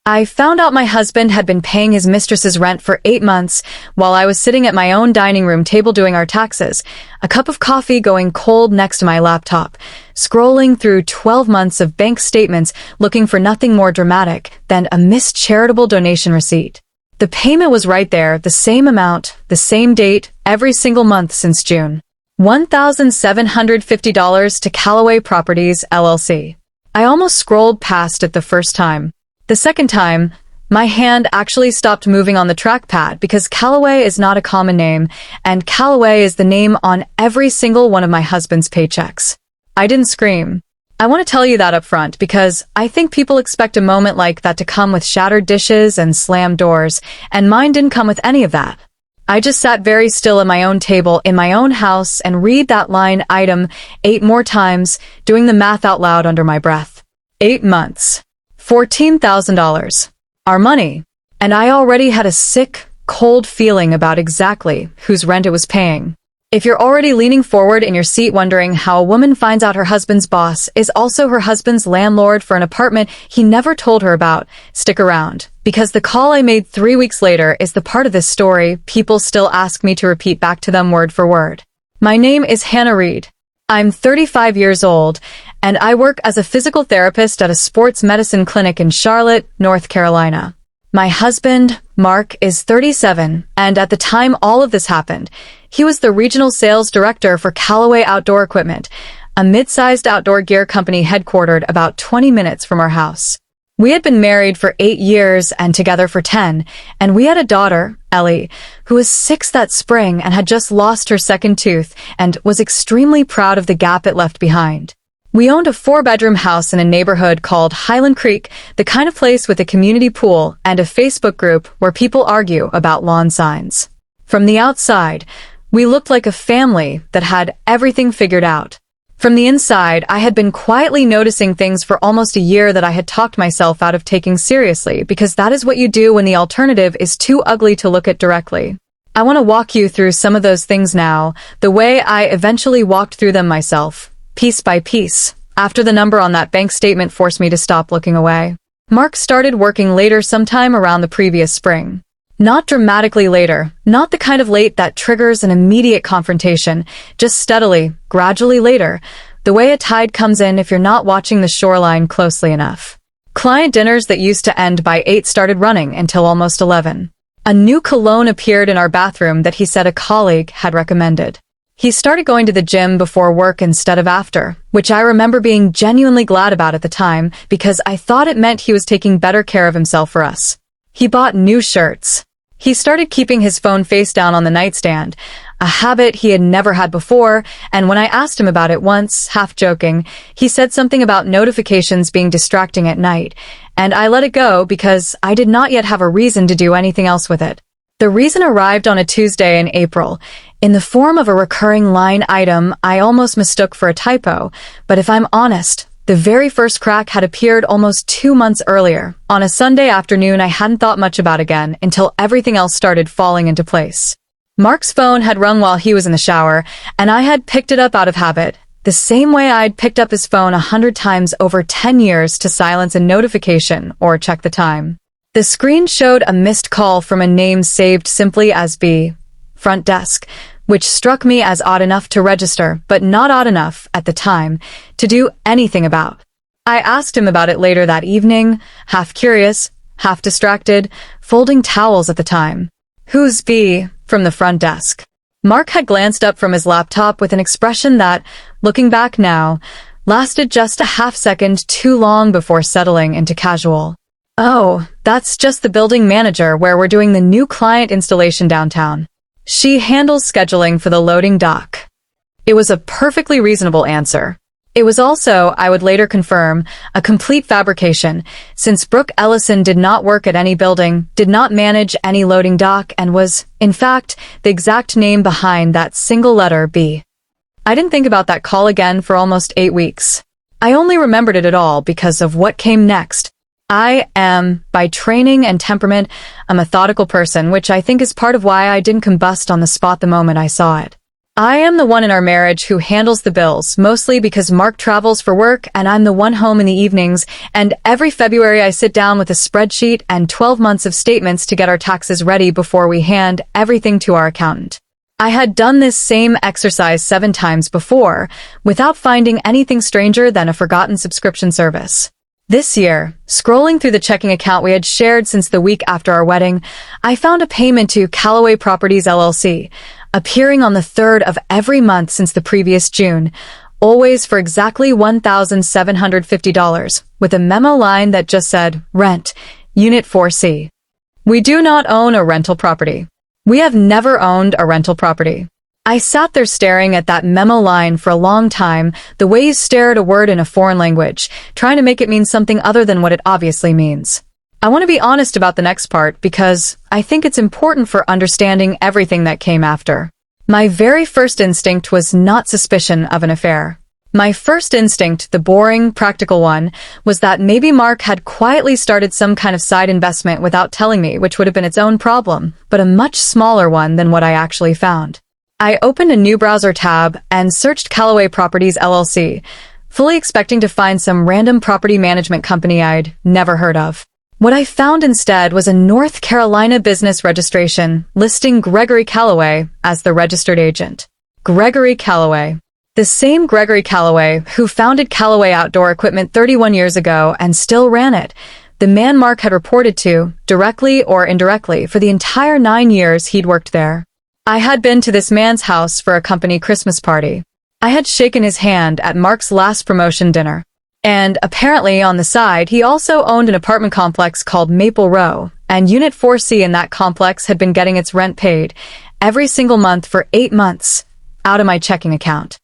I found out my husband had been paying his mistress's rent for 8 months while I was sitting at my own dining room table doing our taxes, a cup of coffee going cold next to my laptop, scrolling through 12 months of bank statements looking for nothing more dramatic than a missed charitable donation receipt. The payment was right there, the same amount, the same date, every single month since June. $1,750 to Callaway Properties, LLC. I almost scrolled past it the first time. The second time, my hand actually stopped moving on the trackpad because Callaway is not a common name, and Callaway is the name on every single one of my husband's paychecks. I didn't scream. I want to tell you that up front because I think people expect a moment like that to come with shattered dishes and slammed doors, and mine didn't come with any of that. I just sat very still at my own table in my own house and read that line item 8 more times, doing the math out loud under my breath. 8 months. $14,000. Our money. And I already had a sick, cold feeling about exactly whose rent it was paying. If you're already leaning forward in your seat wondering how a woman finds out her husband's boss is also her husband's landlord for an apartment he never told her about, stick around. Because the call I made 3 weeks later is the part of this story people still ask me to repeat back to them word for word. My name is Hannah Reed. I'm 35 years old, and I work as a physical therapist at a sports medicine clinic in Charlotte, North Carolina. My husband, Mark, is 37, and at the time all of this happened, he was the regional sales director for Callaway Outdoor Equipment, a mid-sized outdoor gear company headquartered about 20 minutes from our house. We had been married for 8 years and together for 10, and we had a daughter, Ellie, who was 6 that spring and had just lost her second tooth and was extremely proud of the gap it left behind. We owned a 4-bedroom house in a neighborhood called Highland Creek, the kind of place with a community pool and a Facebook group where people argue about lawn signs. From the outside, we looked like a family that had everything figured out. From the inside, I had been quietly noticing things for almost a year that I had talked myself out of taking seriously, because that is what you do when the alternative is too ugly to look at directly. I want to walk you through some of those things now, the way I eventually walked through them myself, piece by piece, after the number on that bank statement forced me to stop looking away. Mark started working later sometime around the previous spring. Not dramatically later, not the kind of late that triggers an immediate confrontation, just steadily, gradually later, the way a tide comes in if you're not watching the shoreline closely enough. Client dinners that used to end by 8 started running until almost 11. A new cologne appeared in our bathroom that he said a colleague had recommended. He started going to the gym before work instead of after, which I remember being genuinely glad about at the time because I thought it meant he was taking better care of himself for us. He bought new shirts. He started keeping his phone face down on the nightstand, a habit he had never had before, and when I asked him about it once, half joking, he said something about notifications being distracting at night, and I let it go because I did not yet have a reason to do anything else with it. The reason arrived on a Tuesday in April, in the form of a recurring line item I almost mistook for a typo, but if I'm honest, the very first crack had appeared almost 2 months earlier, on a Sunday afternoon I hadn't thought much about again until everything else started falling into place. Mark's phone had rung while he was in the shower, and I had picked it up out of habit, the same way I'd picked up his phone 100 times over 10 years to silence a notification or check the time. The screen showed a missed call from a name saved simply as B. Front desk, which struck me as odd enough to register, but not odd enough, at the time, to do anything about. I asked him about it later that evening, half curious, half distracted, folding towels at the time. "Who's B?" from the front desk. Mark had glanced up from his laptop with an expression that, looking back now, lasted just a half-second too long before settling into casual. "Oh, that's just the building manager where we're doing the new client installation downtown. She handles scheduling for the loading dock." It was a perfectly reasonable answer. It was also, I would later confirm, a complete fabrication, since Brooke Ellison did not work at any building, did not manage any loading dock, and was, in fact, the exact name behind that single letter B. I didn't think about that call again for almost 8 weeks. I only remembered it at all because of what came next. I am, by training and temperament, a methodical person, which I think is part of why I didn't combust on the spot the moment I saw it. I am the one in our marriage who handles the bills, mostly because Mark travels for work and I'm the one home in the evenings, and every February I sit down with a spreadsheet and 12 months of statements to get our taxes ready before we hand everything to our accountant. I had done this same exercise 7 times before, without finding anything stranger than a forgotten subscription service. This year, scrolling through the checking account we had shared since the week after our wedding, I found a payment to Callaway Properties LLC, appearing on the 3rd of every month since the previous June, always for exactly $1,750, with a memo line that just said, Rent, Unit 4C. We do not own a rental property. We have never owned a rental property. I sat there staring at that memo line for a long time, the way you stare at a word in a foreign language, trying to make it mean something other than what it obviously means. I want to be honest about the next part because I think it's important for understanding everything that came after. My very first instinct was not suspicion of an affair. My first instinct, the boring, practical one, was that maybe Mark had quietly started some kind of side investment without telling me, which would have been its own problem, but a much smaller one than what I actually found. I opened a new browser tab and searched Callaway Properties LLC, fully expecting to find some random property management company I'd never heard of. What I found instead was a North Carolina business registration listing Gregory Callaway as the registered agent. Gregory Callaway. The same Gregory Callaway who founded Callaway Outdoor Equipment 31 years ago and still ran it. The man Mark had reported to, directly or indirectly, for the entire 9 years he'd worked there. I had been to this man's house for a company Christmas party. I had shaken his hand at Mark's last promotion dinner. And apparently on the side, he also owned an apartment complex called Maple Row, and Unit 4C in that complex had been getting its rent paid every single month for 8 months out of my checking account.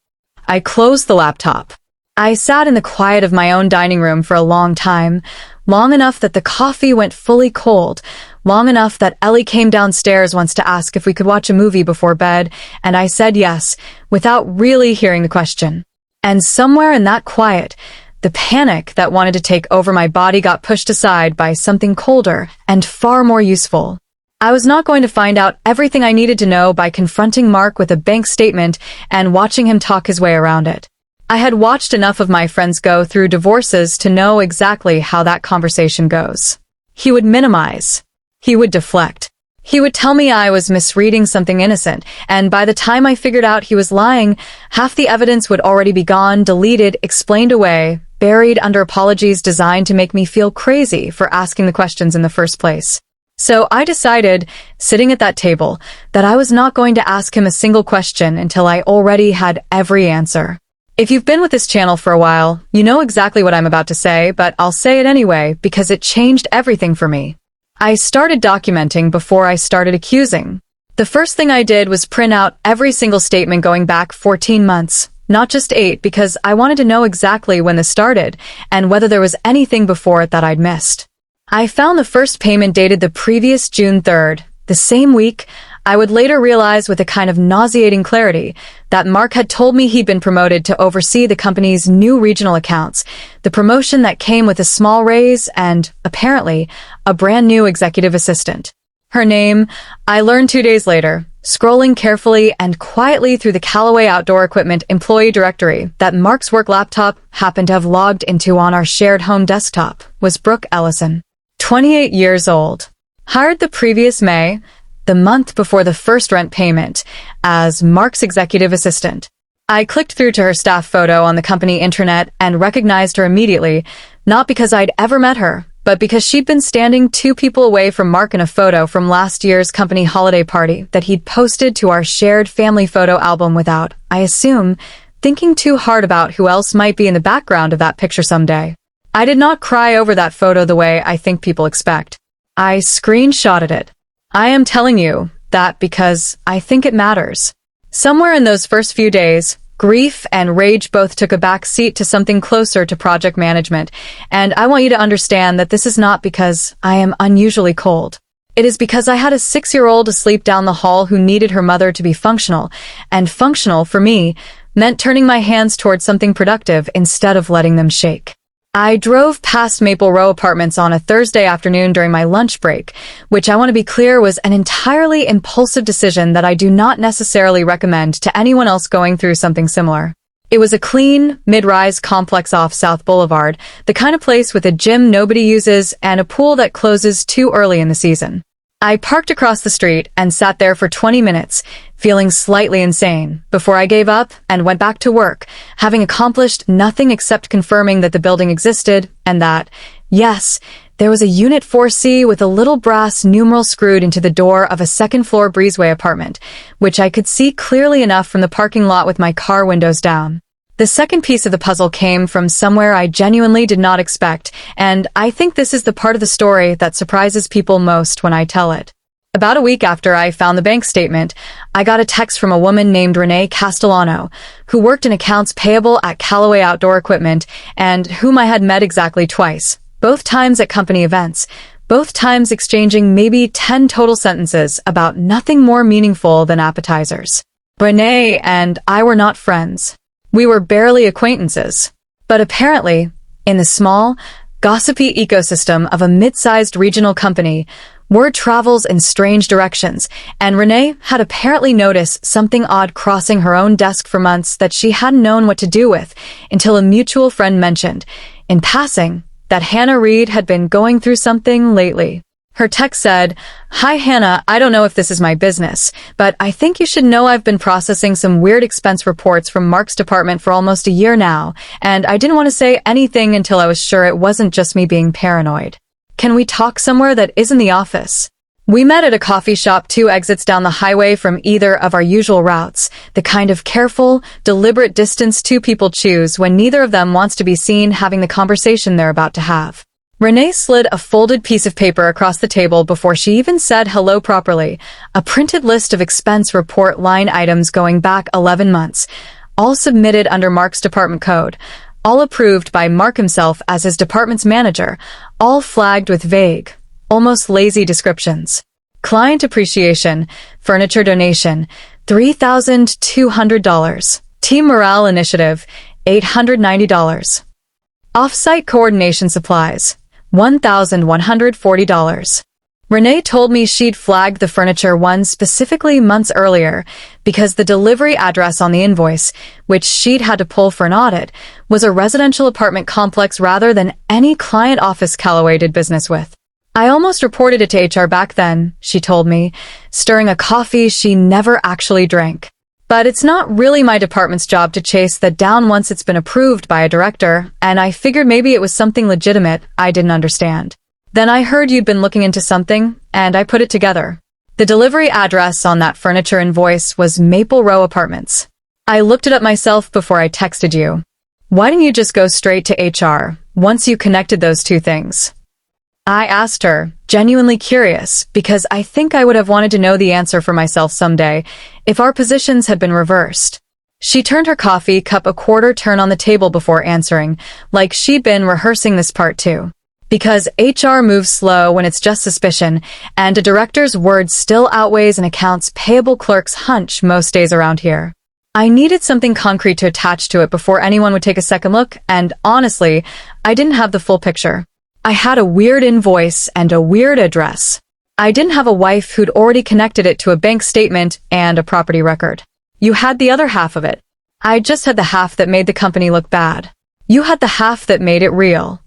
I closed the laptop. I sat in the quiet of my own dining room for a long time, long enough that the coffee went fully cold, long enough that Ellie came downstairs once to ask if we could watch a movie before bed, and I said yes, without really hearing the question. And somewhere in that quiet, the panic that wanted to take over my body got pushed aside by something colder and far more useful. I was not going to find out everything I needed to know by confronting Mark with a bank statement and watching him talk his way around it. I had watched enough of my friends go through divorces to know exactly how that conversation goes. He would minimize. He would deflect. He would tell me I was misreading something innocent, and by the time I figured out he was lying, half the evidence would already be gone, deleted, explained away, buried under apologies designed to make me feel crazy for asking the questions in the first place. So I decided, sitting at that table, that I was not going to ask him a single question until I already had every answer. If you've been with this channel for a while, you know exactly what I'm about to say, but I'll say it anyway because it changed everything for me. I started documenting before I started accusing. The first thing I did was print out every single statement going back 14 months, not just 8, because I wanted to know exactly when this started and whether there was anything before it that I'd missed. I found the first payment dated the previous June 3rd, the same week. I would later realize with a kind of nauseating clarity that Mark had told me he'd been promoted to oversee the company's new regional accounts, the promotion that came with a small raise and, apparently, a brand new executive assistant. Her name, I learned 2 days later, scrolling carefully and quietly through the Callaway Outdoor Equipment employee directory that Mark's work laptop happened to have logged into on our shared home desktop, was Brooke Ellison. 28 years old. Hired the previous May, the month before the first rent payment, as Mark's executive assistant. I clicked through to her staff photo on the company intranet and recognized her immediately, not because I'd ever met her, but because she'd been standing 2 people away from Mark in a photo from last year's company holiday party that he'd posted to our shared family photo album without, I assume, thinking too hard about who else might be in the background of that picture someday. I did not cry over that photo the way I think people expect. I screenshotted it. I am telling you that because I think it matters. Somewhere in those first few days, grief and rage both took a back seat to something closer to project management, and I want you to understand that this is not because I am unusually cold. It is because I had a 6-year-old asleep down the hall who needed her mother to be functional, and functional, for me, meant turning my hands towards something productive instead of letting them shake. I drove past Maple Row Apartments on a Thursday afternoon during my lunch break, which I want to be clear was an entirely impulsive decision that I do not necessarily recommend to anyone else going through something similar. It was a clean, mid-rise complex off South Boulevard, the kind of place with a gym nobody uses and a pool that closes too early in the season. I parked across the street and sat there for 20 minutes, feeling slightly insane, before I gave up and went back to work, having accomplished nothing except confirming that the building existed and that, yes, there was a Unit 4C with a little brass numeral screwed into the door of a second-floor breezeway apartment, which I could see clearly enough from the parking lot with my car windows down. The second piece of the puzzle came from somewhere I genuinely did not expect, and I think this is the part of the story that surprises people most when I tell it. About a week after I found the bank statement, I got a text from a woman named Renee Castellano, who worked in accounts payable at Callaway Outdoor Equipment and whom I had met exactly twice, both times at company events, both times exchanging maybe 10 total sentences about nothing more meaningful than appetizers. Renee and I were not friends. We were barely acquaintances. But apparently, in the small, gossipy ecosystem of a mid-sized regional company, word travels in strange directions, and Renee had apparently noticed something odd crossing her own desk for months that she hadn't known what to do with, until a mutual friend mentioned, in passing, that Hannah Reed had been going through something lately. Her text said, "Hi Hannah, I don't know if this is my business, but I think you should know I've been processing some weird expense reports from Mark's department for almost a year now, and I didn't want to say anything until I was sure it wasn't just me being paranoid. Can we talk somewhere that isn't the office?" We met at a coffee shop 2 exits down the highway from either of our usual routes, the kind of careful, deliberate distance 2 people choose when neither of them wants to be seen having the conversation they're about to have. Renee slid a folded piece of paper across the table before she even said hello properly, a printed list of expense report line items going back 11 months, all submitted under Mark's department code, all approved by Mark himself as his department's manager, all flagged with vague, almost lazy descriptions. Client appreciation, furniture donation, $3,200. Team morale initiative, $890. Off-site coordination supplies, $1,140. Renee told me she'd flagged the furniture one specifically months earlier because the delivery address on the invoice, which she'd had to pull for an audit, was a residential apartment complex rather than any client office Callaway did business with. I almost reported it to HR back then, she told me, stirring a coffee she never actually drank. But it's not really my department's job to chase that down once it's been approved by a director, and I figured maybe it was something legitimate I didn't understand. Then I heard you'd been looking into something, and I put it together. The delivery address on that furniture invoice was Maple Row Apartments. I looked it up myself before I texted you. Why didn't you just go straight to HR once you connected those 2 things? I asked her, genuinely curious, because I think I would have wanted to know the answer for myself someday if our positions had been reversed. She turned her coffee cup a quarter turn on the table before answering, like she'd been rehearsing this part too. Because HR moves slow when it's just suspicion, and a director's word still outweighs an accounts payable clerk's hunch most days around here. I needed something concrete to attach to it before anyone would take a second look, and honestly, I didn't have the full picture. I had a weird invoice and a weird address. I didn't have a wife who'd already connected it to a bank statement and a property record. You had the other half of it. I just had the half that made the company look bad. You had the half that made it real.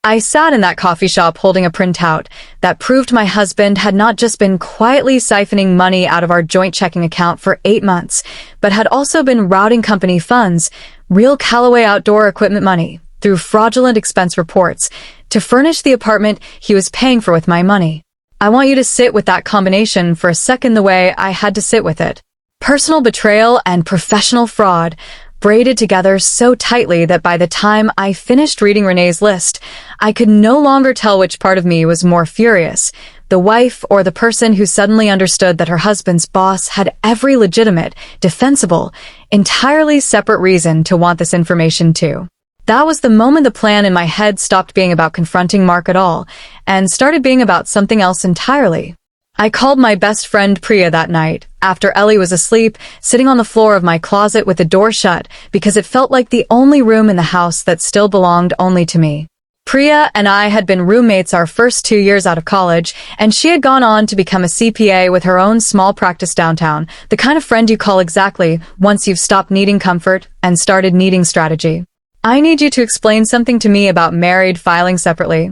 I sat in that coffee shop holding a printout that proved my husband had not just been quietly siphoning money out of our joint checking account for 8 months, but had also been routing company funds, real Callaway Outdoor Equipment money, through fraudulent expense reports, to furnish the apartment he was paying for with my money. I want you to sit with that combination for a second the way I had to sit with it. Personal betrayal and professional fraud, braided together so tightly that by the time I finished reading Renee's list, I could no longer tell which part of me was more furious, the wife or the person who suddenly understood that her husband's boss had every legitimate, defensible, entirely separate reason to want this information too. That was the moment the plan in my head stopped being about confronting Mark at all, and started being about something else entirely. I called my best friend Priya that night, after Ellie was asleep, sitting on the floor of my closet with the door shut because it felt like the only room in the house that still belonged only to me. Priya and I had been roommates our first 2 years out of college, and she had gone on to become a CPA with her own small practice downtown, the kind of friend you call exactly once you've stopped needing comfort and started needing strategy. "I need you to explain something to me about married filing separately,"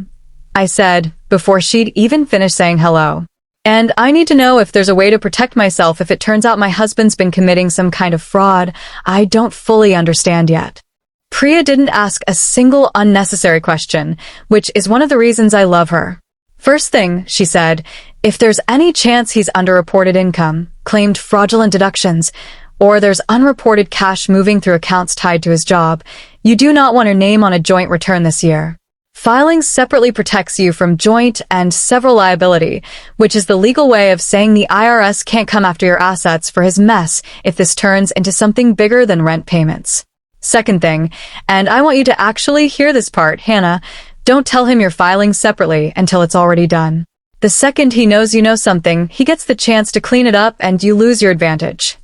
I said, before she'd even finished saying hello. "And I need to know if there's a way to protect myself if it turns out my husband's been committing some kind of fraud I don't fully understand yet." Priya didn't ask a single unnecessary question, which is one of the reasons I love her. "First thing," she said, "if there's any chance he's underreported income, claimed fraudulent deductions, or there's unreported cash moving through accounts tied to his job, you do not want her name on a joint return this year. Filing separately protects you from joint and several liability, which is the legal way of saying the IRS can't come after your assets for his mess if this turns into something bigger than rent payments. Second thing, and I want you to actually hear this part, Hannah, don't tell him you're filing separately until it's already done. The second he knows you know something, he gets the chance to clean it up and you lose your advantage."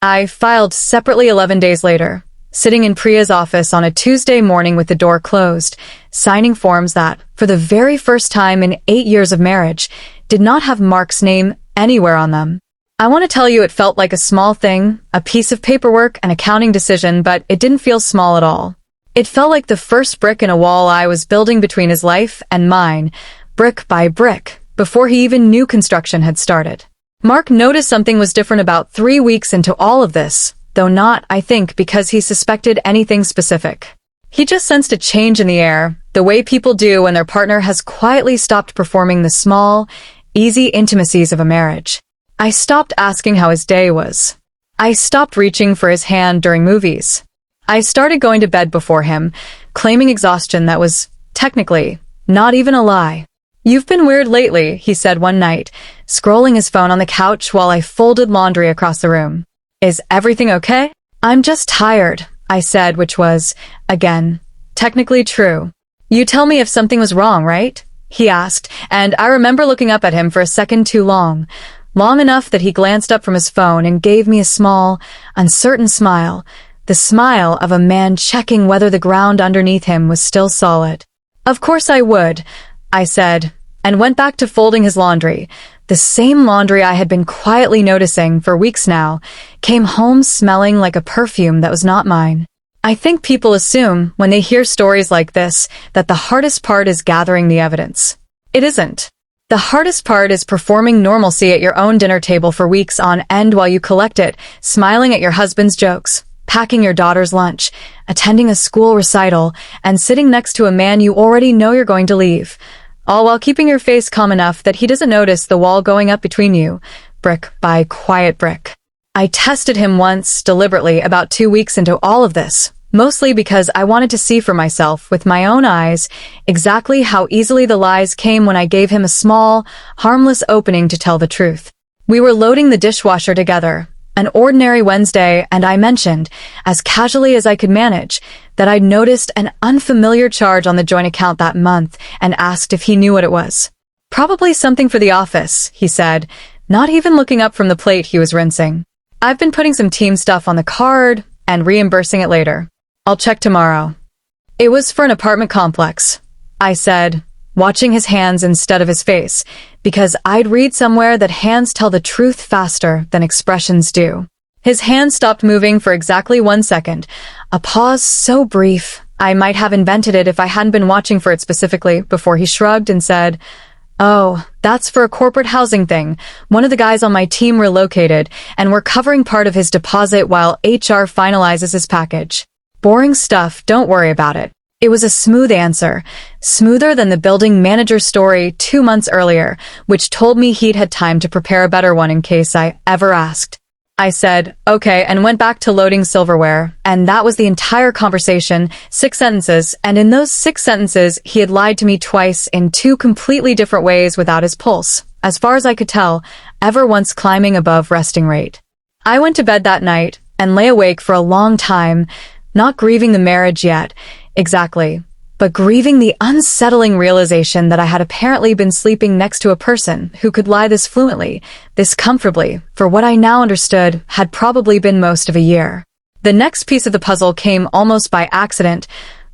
I filed separately 11 days later, sitting in Priya's office on a Tuesday morning with the door closed, signing forms that, for the very first time in 8 years of marriage, did not have Mark's name anywhere on them. I want to tell you it felt like a small thing, a piece of paperwork, an accounting decision, but it didn't feel small at all. It felt like the first brick in a wall I was building between his life and mine, brick by brick, before he even knew construction had started. Mark noticed something was different about 3 weeks into all of this, though not, I think, because he suspected anything specific. He just sensed a change in the air, the way people do when their partner has quietly stopped performing the small, easy intimacies of a marriage. I stopped asking how his day was. I stopped reaching for his hand during movies. I started going to bed before him, claiming exhaustion that was, technically, not even a lie. "You've been weird lately," he said one night, scrolling his phone on the couch while I folded laundry across the room. "Is everything okay?" "I'm just tired," I said, which was, again, technically true. "You tell me if something was wrong, right?" he asked, and I remember looking up at him for a second too long enough that he glanced up from his phone and gave me a small, uncertain smile, the smile of a man checking whether the ground underneath him was still solid. "Of course I would," I said, and went back to folding his laundry. The same laundry I had been quietly noticing for weeks now came home smelling like a perfume that was not mine. I think people assume, when they hear stories like this, that the hardest part is gathering the evidence. It isn't. The hardest part is performing normalcy at your own dinner table for weeks on end while you collect it, smiling at your husband's jokes, packing your daughter's lunch, attending a school recital, and sitting next to a man you already know you're going to leave, all while keeping your face calm enough that he doesn't notice the wall going up between you, brick by quiet brick. I tested him once, deliberately, about 2 weeks into all of this, mostly because I wanted to see for myself, with my own eyes, exactly how easily the lies came when I gave him a small, harmless opening to tell the truth. We were loading the dishwasher together, an ordinary Wednesday, and I mentioned, as casually as I could manage, that I'd noticed an unfamiliar charge on the joint account that month and asked if he knew what it was. "Probably something for the office," he said, not even looking up from the plate he was rinsing. "I've been putting some team stuff on the card and reimbursing it later. I'll check tomorrow." "It was for an apartment complex," I said, watching his hands instead of his face, because I'd read somewhere that hands tell the truth faster than expressions do. His hand stopped moving for exactly 1 second, a pause so brief I might have invented it if I hadn't been watching for it specifically, before he shrugged and said, "Oh, that's for a corporate housing thing. One of the guys on my team relocated, and we're covering part of his deposit while HR finalizes his package. Boring stuff, don't worry about it." It was a smooth answer, smoother than the building manager's story 2 months earlier, which told me he'd had time to prepare a better one in case I ever asked. I said, "Okay," and went back to loading silverware, and that was the entire conversation, 6 sentences, and in those 6 sentences, he had lied to me twice in 2 completely different ways without his pulse, as far as I could tell, ever once climbing above resting rate. I went to bed that night and lay awake for a long time, not grieving the marriage yet, exactly, but grieving the unsettling realization that I had apparently been sleeping next to a person who could lie this fluently, this comfortably, for what I now understood had probably been most of a year. The next piece of the puzzle came almost by accident,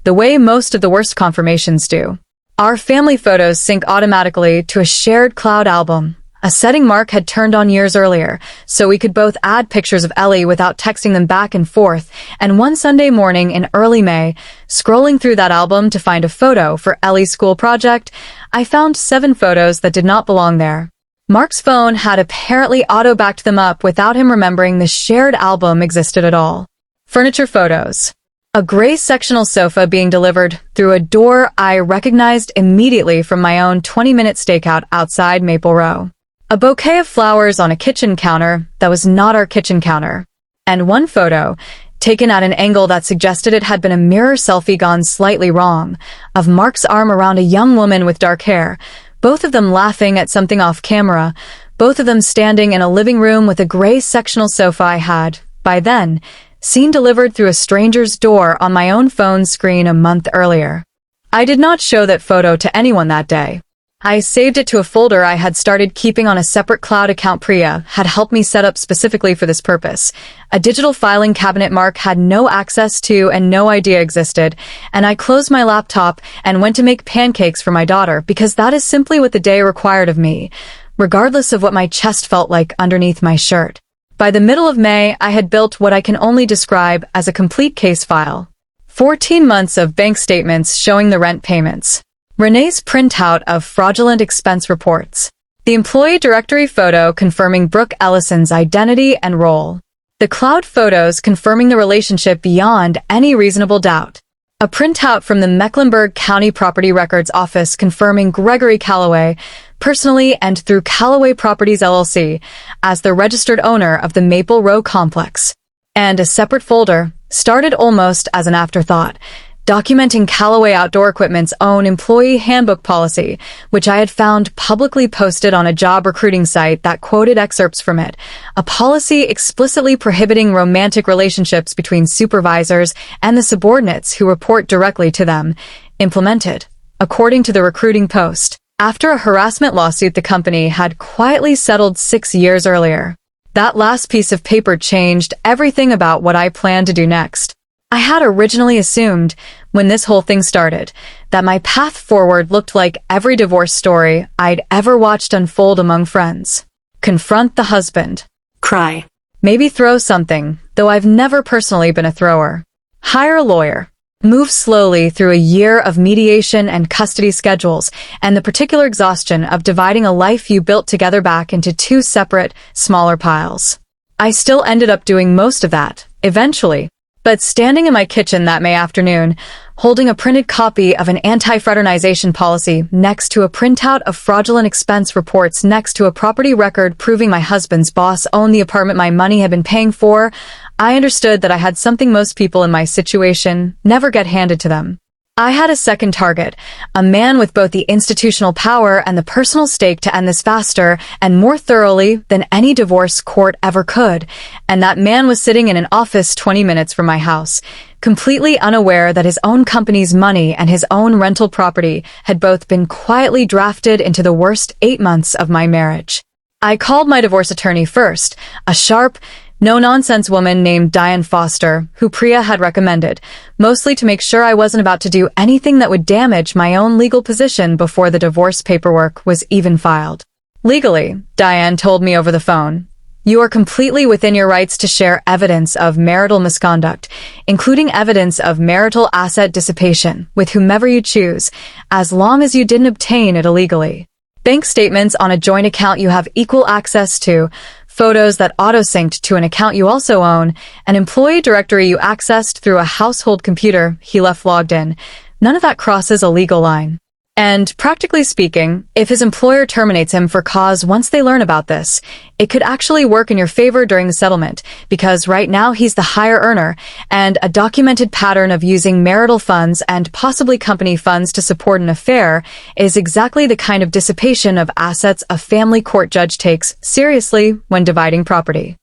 the way most of the worst confirmations do. Our family photos sync automatically to a shared cloud album, a setting Mark had turned on years earlier, so we could both add pictures of Ellie without texting them back and forth, and one Sunday morning in early May, scrolling through that album to find a photo for Ellie's school project, I found 7 photos that did not belong there. Mark's phone had apparently auto-backed them up without him remembering the shared album existed at all. Furniture photos. A gray sectional sofa being delivered through a door I recognized immediately from my own 20-minute stakeout outside Maple Row. A bouquet of flowers on a kitchen counter that was not our kitchen counter. And one photo, taken at an angle that suggested it had been a mirror selfie gone slightly wrong, of Mark's arm around a young woman with dark hair, both of them laughing at something off camera, both of them standing in a living room with a gray sectional sofa I had, by then, seen delivered through a stranger's door on my own phone screen a month earlier. I did not show that photo to anyone that day. I saved it to a folder I had started keeping on a separate cloud account Priya had helped me set up specifically for this purpose. A digital filing cabinet Mark had no access to and no idea existed, and I closed my laptop and went to make pancakes for my daughter because that is simply what the day required of me, regardless of what my chest felt like underneath my shirt. By the middle of May, I had built what I can only describe as a complete case file. 14 months of bank statements showing the rent payments. Renee's printout of fraudulent expense reports. The employee directory photo confirming Brooke Ellison's identity and role. The cloud photos confirming the relationship beyond any reasonable doubt. A printout from the Mecklenburg County Property Records Office confirming Gregory Calloway, personally and through Calloway Properties LLC, as the registered owner of the Maple Row complex. And a separate folder, started almost as an afterthought, documenting Calloway Outdoor Equipment's own employee handbook policy, which I had found publicly posted on a job recruiting site that quoted excerpts from it, a policy explicitly prohibiting romantic relationships between supervisors and the subordinates who report directly to them, implemented, according to the recruiting post, after a harassment lawsuit the company had quietly settled 6 years earlier. That last piece of paper changed everything about what I planned to do next. I had originally assumed, when this whole thing started, that my path forward looked like every divorce story I'd ever watched unfold among friends. Confront the husband. Cry. Maybe throw something, though I've never personally been a thrower. Hire a lawyer. Move slowly through a year of mediation and custody schedules and the particular exhaustion of dividing a life you built together back into 2 separate, smaller piles. I still ended up doing most of that, eventually. But standing in my kitchen that May afternoon, holding a printed copy of an anti-fraternization policy next to a printout of fraudulent expense reports next to a property record proving my husband's boss owned the apartment my money had been paying for, I understood that I had something most people in my situation never get handed to them. I had a second target, a man with both the institutional power and the personal stake to end this faster and more thoroughly than any divorce court ever could, and that man was sitting in an office 20 minutes from my house, completely unaware that his own company's money and his own rental property had both been quietly drafted into the worst 8 months of my marriage. I called my divorce attorney first, a sharp, no-nonsense woman named Diane Foster, who Priya had recommended, mostly to make sure I wasn't about to do anything that would damage my own legal position before the divorce paperwork was even filed. Legally, Diane told me over the phone, you are completely within your rights to share evidence of marital misconduct, including evidence of marital asset dissipation, with whomever you choose, as long as you didn't obtain it illegally. Bank statements on a joint account you have equal access to, photos that auto-synced to an account you also own, an employee directory you accessed through a household computer he left logged in. None of that crosses a legal line. And, practically speaking, if his employer terminates him for cause once they learn about this, it could actually work in your favor during the settlement, because right now he's the higher earner, and a documented pattern of using marital funds and possibly company funds to support an affair is exactly the kind of dissipation of assets a family court judge takes seriously when dividing property.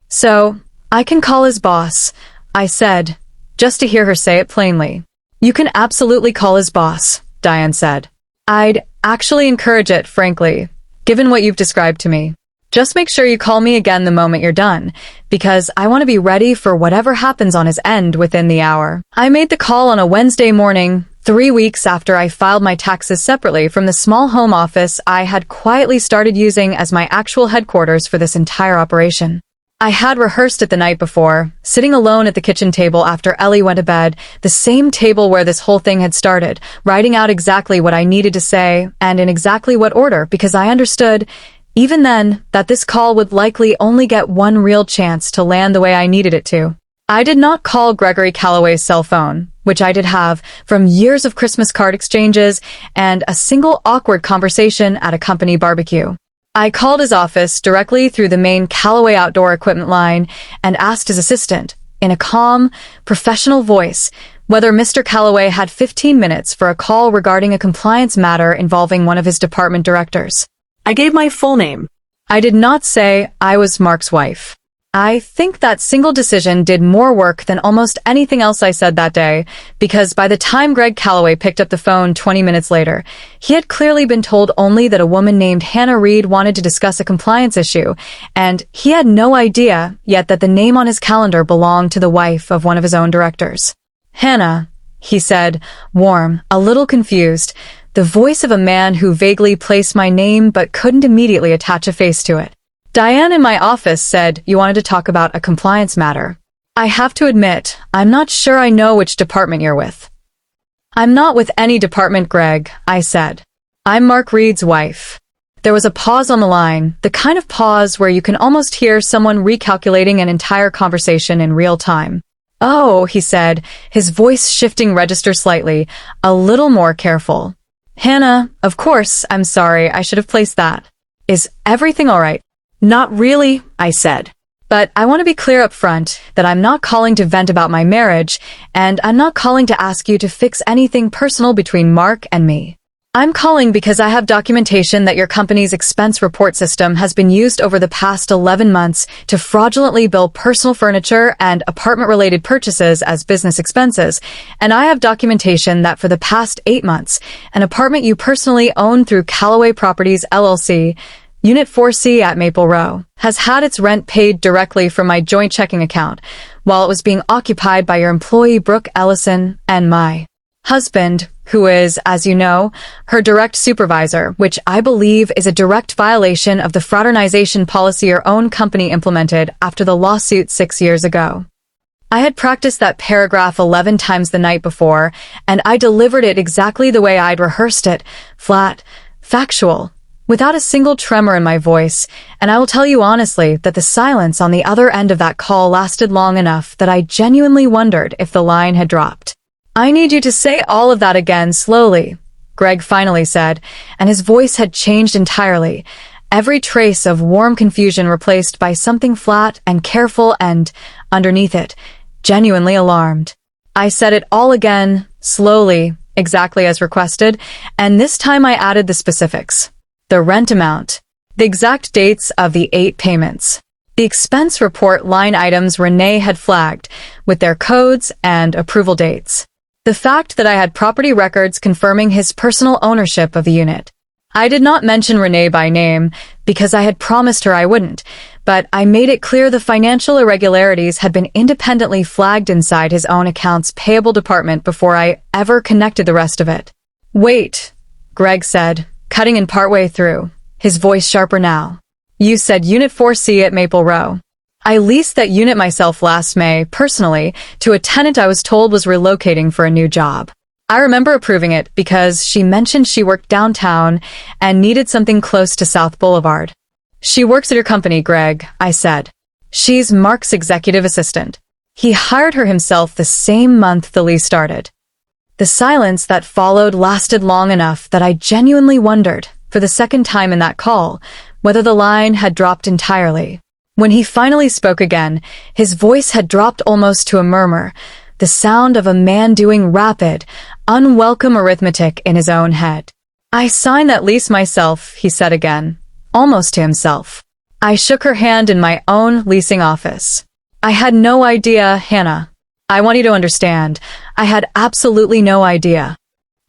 So, I can call his boss, I said, just to hear her say it plainly. You can absolutely call his boss, Diane said. I'd actually encourage it, frankly, given what you've described to me. Just make sure you call me again the moment you're done, because I want to be ready for whatever happens on his end within the hour. I made the call on a Wednesday morning, 3 weeks after I filed my taxes separately from the small home office I had quietly started using as my actual headquarters for this entire operation. I had rehearsed it the night before, sitting alone at the kitchen table after Ellie went to bed, the same table where this whole thing had started, writing out exactly what I needed to say and in exactly what order, because I understood, even then, that this call would likely only get one real chance to land the way I needed it to. I did not call Gregory Calloway's cell phone, which I did have from years of Christmas card exchanges and a single awkward conversation at a company barbecue. I called his office directly through the main Calloway outdoor equipment line and asked his assistant, in a calm, professional voice, whether Mr. Calloway had 15 minutes for a call regarding a compliance matter involving one of his department directors. I gave my full name. I did not say I was Mark's wife. I think that single decision did more work than almost anything else I said that day, because by the time Greg Calloway picked up the phone 20 minutes later, he had clearly been told only that a woman named Hannah Reed wanted to discuss a compliance issue, and he had no idea yet that the name on his calendar belonged to the wife of one of his own directors. Hannah, he said, warm, a little confused, the voice of a man who vaguely placed my name but couldn't immediately attach a face to it. Diane in my office said you wanted to talk about a compliance matter. I have to admit, I'm not sure I know which department you're with. I'm not with any department, Greg, I said. I'm Mark Reed's wife. There was a pause on the line, the kind of pause where you can almost hear someone recalculating an entire conversation in real time. Oh, he said, his voice shifting register slightly, a little more careful. Hannah, of course, I'm sorry, I should have placed that. Is everything all right? Not really, I said. But I want to be clear up front that I'm not calling to vent about my marriage, and I'm not calling to ask you to fix anything personal between Mark and me. I'm calling because I have documentation that your company's expense report system has been used over the past 11 months to fraudulently bill personal furniture and apartment-related purchases as business expenses, and I have documentation that for the past 8 months, an apartment you personally own through Calloway Properties LLC, Unit 4C at Maple Row, has had its rent paid directly from my joint checking account, while it was being occupied by your employee Brooke Ellison and my husband, who is, as you know, her direct supervisor, which I believe is a direct violation of the fraternization policy your own company implemented after the lawsuit 6 years ago. I had practiced that paragraph 11 times the night before, and I delivered it exactly the way I'd rehearsed it, flat, factual, without a single tremor in my voice, and I will tell you honestly that the silence on the other end of that call lasted long enough that I genuinely wondered if the line had dropped. I need you to say all of that again slowly, Greg finally said, and his voice had changed entirely, every trace of warm confusion replaced by something flat and careful and, underneath it, genuinely alarmed. I said it all again, slowly, exactly as requested, and this time I added the specifics. The rent amount, the exact dates of the 8 payments, the expense report line items Renee had flagged, with their codes and approval dates. The fact that I had property records confirming his personal ownership of the unit. I did not mention Renee by name because I had promised her I wouldn't, but I made it clear the financial irregularities had been independently flagged inside his own accounts payable department before I ever connected the rest of it. Wait, Greg said, cutting in partway through, his voice sharper now. You said Unit 4C at Maple Row. I leased that unit myself last May, personally, to a tenant I was told was relocating for a new job. I remember approving it because she mentioned she worked downtown and needed something close to South Boulevard. She works at your company, Greg, I said. She's Mark's executive assistant. He hired her himself the same month the lease started. The silence that followed lasted long enough that I genuinely wondered, for the second time in that call, whether the line had dropped entirely. When he finally spoke again, his voice had dropped almost to a murmur, the sound of a man doing rapid, unwelcome arithmetic in his own head. I signed that lease myself, he said again, almost to himself. I shook her hand in my own leasing office. I had no idea, Hannah. I want you to understand, I had absolutely no idea.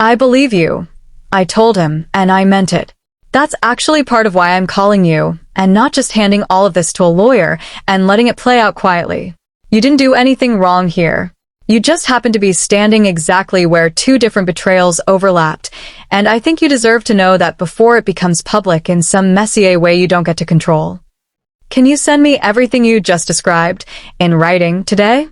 I believe you, I told him, and I meant it. That's actually part of why I'm calling you, and not just handing all of this to a lawyer and letting it play out quietly. You didn't do anything wrong here. You just happened to be standing exactly where two different betrayals overlapped, and I think you deserve to know that before it becomes public in some messy way you don't get to control. Can you send me everything you just described in writing today?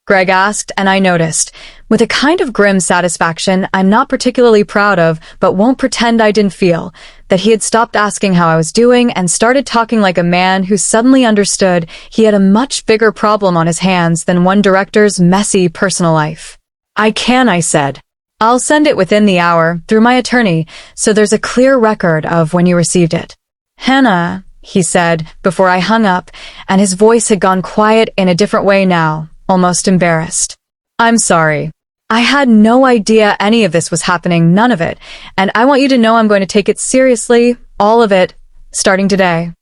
Greg asked, and I noticed, with a kind of grim satisfaction I'm not particularly proud of, but won't pretend I didn't feel, that he had stopped asking how I was doing and started talking like a man who suddenly understood he had a much bigger problem on his hands than one director's messy personal life. I said. I'll send it within the hour, through my attorney, so there's a clear record of when you received it. Hannah, he said, before I hung up, and his voice had gone quiet in a different way now. Almost embarrassed. I'm sorry. I had no idea any of this was happening, none of it, and I want you to know I'm going to take it seriously, all of it, starting today.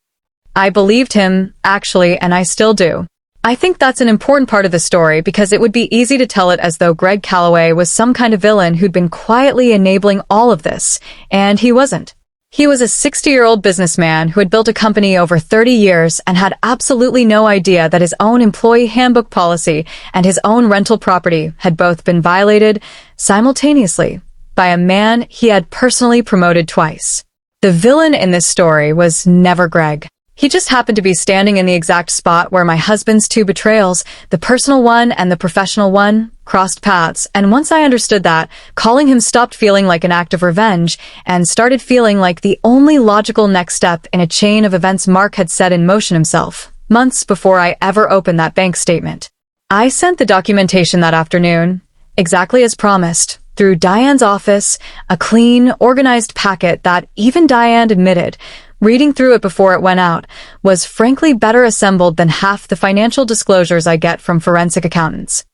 I believed him, actually, and I still do. I think that's an important part of the story because it would be easy to tell it as though Greg Calloway was some kind of villain who'd been quietly enabling all of this, and he wasn't. He was a 60-year-old businessman who had built a company over 30 years and had absolutely no idea that his own employee handbook policy and his own rental property had both been violated simultaneously by a man he had personally promoted twice. The villain in this story was never Greg. He just happened to be standing in the exact spot where my husband's two betrayals, the personal one and the professional one, crossed paths, and once I understood that, calling him stopped feeling like an act of revenge and started feeling like the only logical next step in a chain of events Mark had set in motion himself, months before I ever opened that bank statement. I sent the documentation that afternoon, exactly as promised, through Diane's office, a clean, organized packet that even Diane admitted, reading through it before it went out, was frankly better assembled than half the financial disclosures I get from forensic accountants.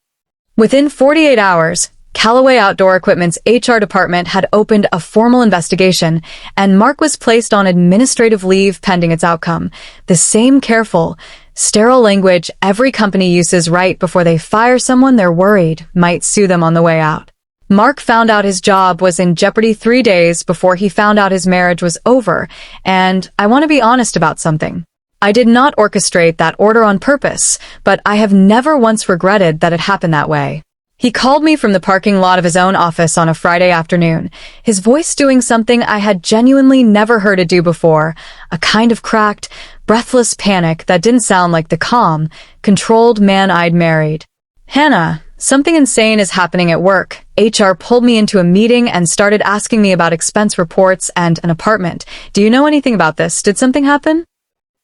Within 48 hours, Callaway Outdoor Equipment's HR department had opened a formal investigation, and Mark was placed on administrative leave pending its outcome. The same careful, sterile language every company uses right before they fire someone they're worried might sue them on the way out. Mark found out his job was in jeopardy 3 days before he found out his marriage was over, and I want to be honest about something. I did not orchestrate that order on purpose, but I have never once regretted that it happened that way. He called me from the parking lot of his own office on a Friday afternoon, his voice doing something I had genuinely never heard it do before, a kind of cracked, breathless panic that didn't sound like the calm, controlled man I'd married. Hannah, something insane is happening at work. HR pulled me into a meeting and started asking me about expense reports and an apartment. Do you know anything about this? Did something happen?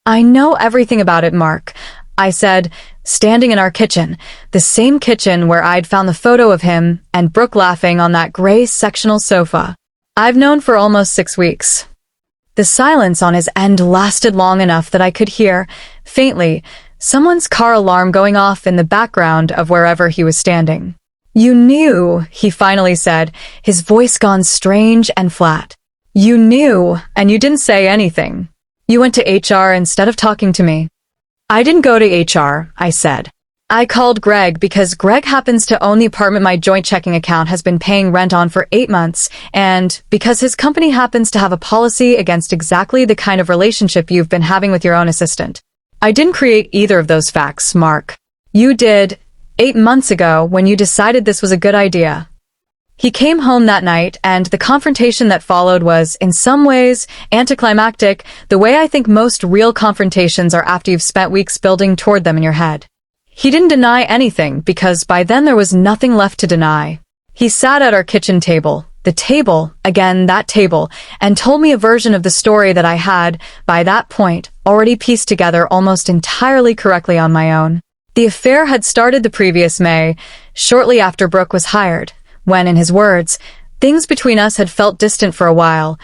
I know everything about it, Mark, I said, standing in our kitchen, the same kitchen where I'd found the photo of him and Brooke laughing on that gray sectional sofa. I've known for almost 6 weeks. The silence on his end lasted long enough that I could hear, faintly, someone's car alarm going off in the background of wherever he was standing. You knew, he finally said, his voice gone strange and flat. You knew, and you didn't say anything. You went to HR instead of talking to me. I didn't go to HR, I said. I called Greg because Greg happens to own the apartment my joint checking account has been paying rent on for 8 months, and because his company happens to have a policy against exactly the kind of relationship you've been having with your own assistant. I didn't create either of those facts, Mark. You did, 8 months ago, when you decided this was a good idea. He came home that night, and the confrontation that followed was, in some ways, anticlimactic, the way I think most real confrontations are after you've spent weeks building toward them in your head. He didn't deny anything, because by then there was nothing left to deny. He sat at our kitchen table, the table, again that table, and told me a version of the story that I had, by that point, already pieced together almost entirely correctly on my own. The affair had started the previous May, shortly after Brooke was hired, when, in his words, things between us had felt distant for a while.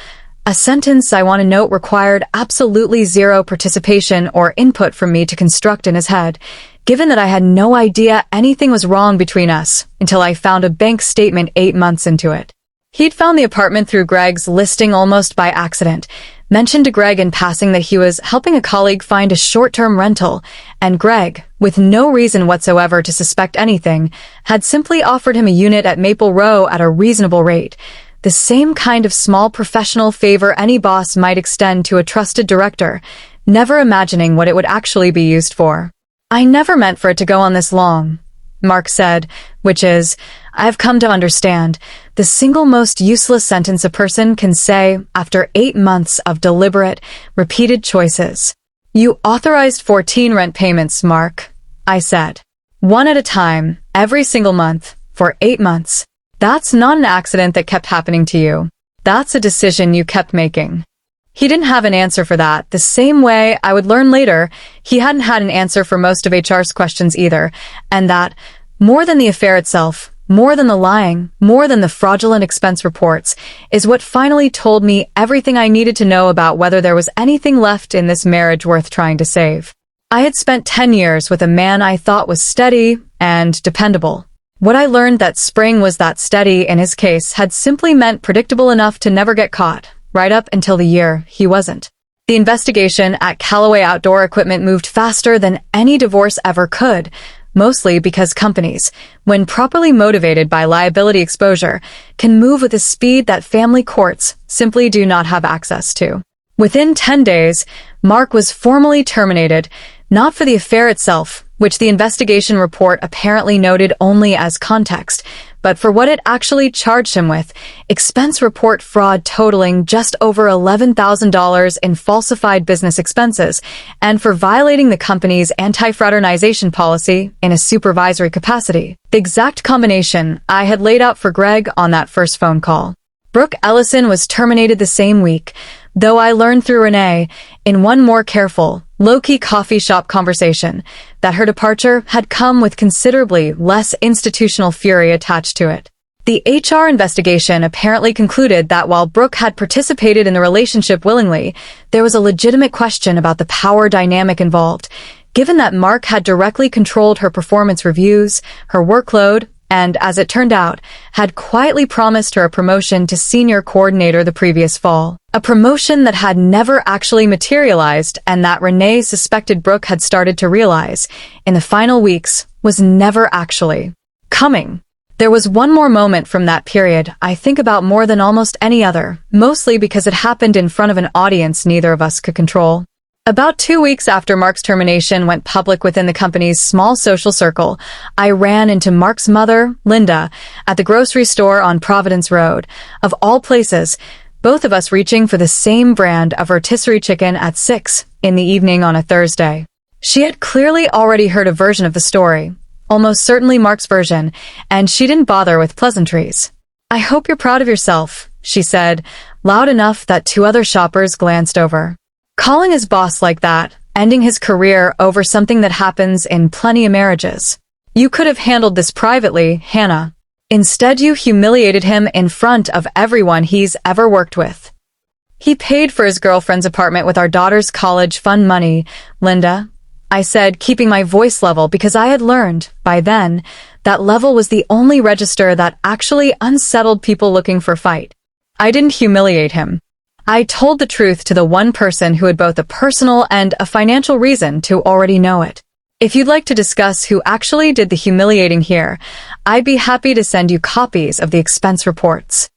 A sentence I want to note required absolutely zero participation or input from me to construct in his head, given that I had no idea anything was wrong between us until I found a bank statement 8 months into it. He'd found the apartment through Greg's listing almost by accident. mentioned to Greg in passing that he was helping a colleague find a short-term rental, and Greg, with no reason whatsoever to suspect anything, had simply offered him a unit at Maple Row at a reasonable rate, the same kind of small professional favor any boss might extend to a trusted director, never imagining what it would actually be used for. "I never meant for it to go on this long," Mark said, which is, I've come to understand, the single most useless sentence a person can say after 8 months of deliberate, repeated choices. "You authorized 14 rent payments, Mark," I said. "One at a time, every single month, for 8 months. That's not an accident that kept happening to you. That's a decision you kept making." He didn't have an answer for that, the same way I would learn later he hadn't had an answer for most of HR's questions either, and that, more than the affair itself, more than the lying, more than the fraudulent expense reports, is what finally told me everything I needed to know about whether there was anything left in this marriage worth trying to save. I had spent 10 years with a man I thought was steady and dependable. What I learned that spring was that steady, in his case, had simply meant predictable enough to never get caught, right up until the year he wasn't. The investigation at Callaway Outdoor Equipment moved faster than any divorce ever could, mostly because companies, when properly motivated by liability exposure, can move with a speed that family courts simply do not have access to. Within 10 days, Mark was formally terminated, not for the affair itself, which the investigation report apparently noted only as context, but for what it actually charged him with, expense report fraud totaling just over $11,000 in falsified business expenses, and for violating the company's anti-fraternization policy in a supervisory capacity. The exact combination I had laid out for Greg on that first phone call. Brooke Ellison was terminated the same week, though I learned through Renee, in one more careful, low-key coffee shop conversation, that her departure had come with considerably less institutional fury attached to it. The HR investigation apparently concluded that while Brooke had participated in the relationship willingly, there was a legitimate question about the power dynamic involved, given that Mark had directly controlled her performance reviews, her workload, and, as it turned out, had quietly promised her a promotion to senior coordinator the previous fall. A promotion that had never actually materialized and that Renee suspected Brooke had started to realize, in the final weeks, was never actually coming. There was one more moment from that period I think about more than almost any other, mostly because it happened in front of an audience neither of us could control. About 2 weeks after Mark's termination went public within the company's small social circle, I ran into Mark's mother, Linda, at the grocery store on Providence Road. Of all places, both of us reaching for the same brand of rotisserie chicken at 6 in the evening on a Thursday. She had clearly already heard a version of the story, almost certainly Mark's version, and she didn't bother with pleasantries. "I hope you're proud of yourself," she said, loud enough that 2 other shoppers glanced over. Calling his boss like that, ending his career over something that happens in plenty of marriages. "You could have handled this privately, Hannah. Instead, you humiliated him in front of everyone he's ever worked with. He paid for his girlfriend's apartment with our daughter's college fund money, Linda," I said, keeping my voice level because I had learned, by then, that level was the only register that actually unsettled people looking for fight. I didn't humiliate him. I told the truth to the one person who had both a personal and a financial reason to already know it. If you'd like to discuss who actually did the humiliating here, I'd be happy to send you copies of the expense reports.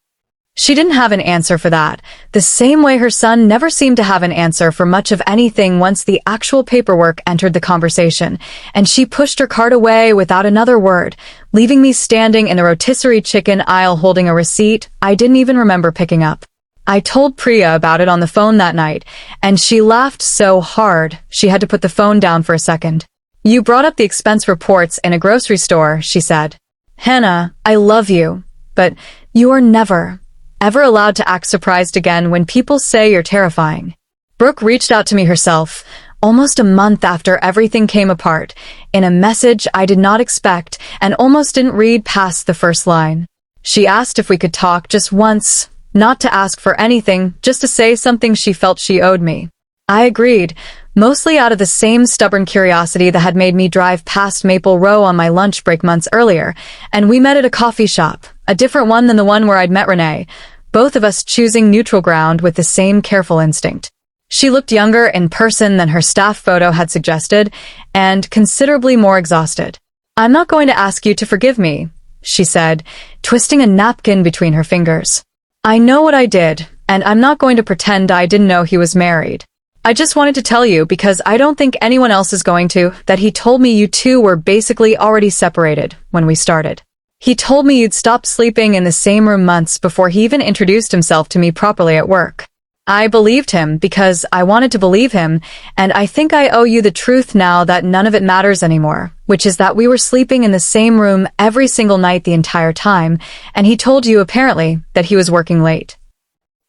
She didn't have an answer for that, the same way her son never seemed to have an answer for much of anything once the actual paperwork entered the conversation, and she pushed her cart away without another word, leaving me standing in the rotisserie chicken aisle holding a receipt I didn't even remember picking up. I told Priya about it on the phone that night, and she laughed so hard she had to put the phone down for a second. "You brought up the expense reports in a grocery store," she said. "Hannah, I love you, but you are never, ever allowed to act surprised again when people say you're terrifying." Brooke reached out to me herself, almost a month after everything came apart, in a message I did not expect and almost didn't read past the first line. She asked if we could talk just once, not to ask for anything, just to say something she felt she owed me. I agreed, mostly out of the same stubborn curiosity that had made me drive past Maple Row on my lunch break months earlier, and we met at a coffee shop, a different one than the one where I'd met Renee, both of us choosing neutral ground with the same careful instinct. She looked younger in person than her staff photo had suggested, and considerably more exhausted. "I'm not going to ask you to forgive me," she said, twisting a napkin between her fingers. "I know what I did, and I'm not going to pretend I didn't know he was married. I just wanted to tell you, because I don't think anyone else is going to, that he told me you two were basically already separated when we started. He told me you'd stopped sleeping in the same room months before he even introduced himself to me properly at work. I believed him because I wanted to believe him, and I think I owe you the truth now that none of it matters anymore, which is that we were sleeping in the same room every single night the entire time, and he told you, apparently, that he was working late."